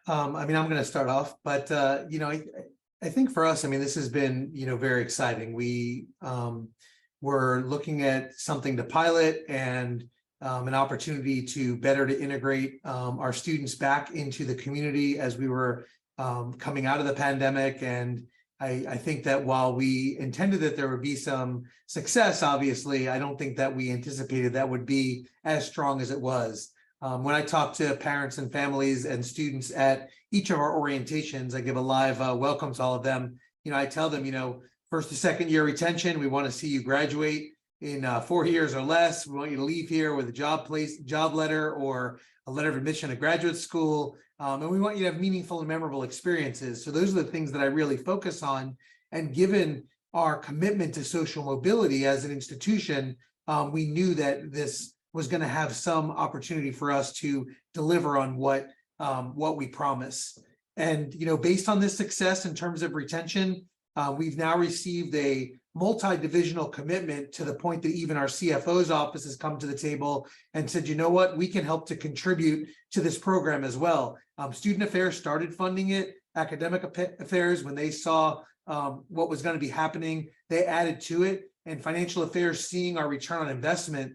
I mean, I'm going to start off, but I think for us, I mean, this has been very exciting. We're looking at something to pilot and an opportunity to better to integrate our students back into the community as we were coming out of the pandemic. And I think that while we intended that there would be some success, obviously, I don't think that we anticipated that would be as strong as it was. When I talk to parents and families and students at each of our orientations, I give a live welcome to all of them. I tell them, first to second year retention, we want to see you graduate in 4 years or less. We want you to leave here with a job letter or a letter of admission to graduate school. And we want you to have meaningful and memorable experiences. So those are the things that I really focus on. And given our commitment to social mobility as an institution, we knew that this was going to have some opportunity for us to deliver on what we promise. And based on this success in terms of retention, we've now received a multi-divisional commitment to the point that even our CFO's office has come to the table and said, you know what, we can help to contribute to this program as well. Student Affairs started funding it. Academic Affairs, when they saw what was going to be happening, they added to it. And Financial Affairs, seeing our return on investment,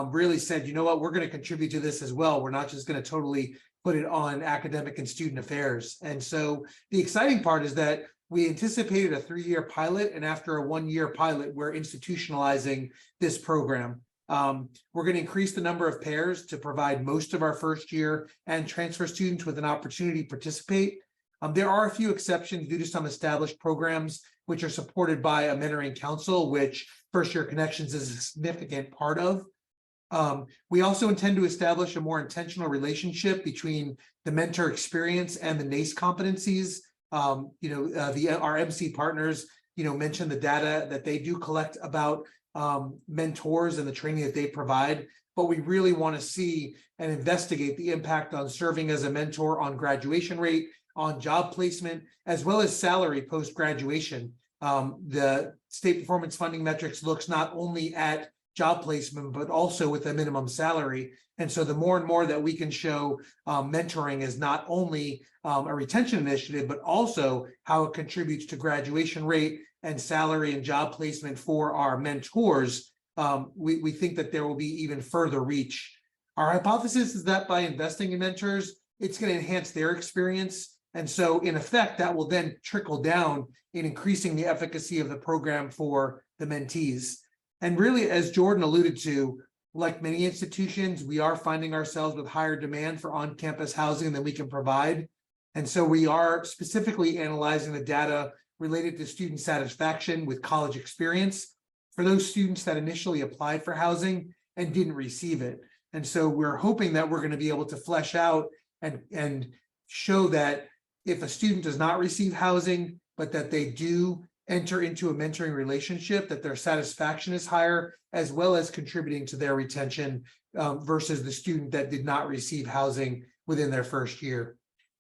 really said, you know what, we're going to contribute to this as well. We're not just going to totally put it on Academic and Student Affairs. And so the exciting part is that we anticipated a 3-year pilot, and after a 1-year pilot, we're institutionalizing this program. We're going to increase the number of pairs to provide most of our first year and transfer students with an opportunity to participate. There are a few exceptions due to some established programs which are supported by a mentoring council, which First Year Connections is a significant part of. We also intend to establish a more intentional relationship between the mentor experience and the NACE competencies. Our MC partners, mentioned the data that they do collect about mentors and the training that they provide, but we really want to see and investigate the impact on serving as a mentor on graduation rate, on job placement, as well as salary post-graduation. The state performance funding metrics looks not only at job placement, but also with a minimum salary. And so the more and more that we can show mentoring is not only a retention initiative, but also how it contributes to graduation rate and salary and job placement for our mentors, we think that there will be even further reach. Our hypothesis is that by investing in mentors, it's going to enhance their experience. And so in effect, that will then trickle down in increasing the efficacy of the program for the mentees. And really, as Jordan alluded to, like many institutions, we are finding ourselves with higher demand for on-campus housing than we can provide. And so we are specifically analyzing the data related to student satisfaction with college experience for those students that initially applied for housing and didn't receive it. And so we're hoping that we're going to be able to flesh out and show that if a student does not receive housing, but that they do enter into a mentoring relationship, that their satisfaction is higher, as well as contributing to their retention versus the student that did not receive housing within their first year.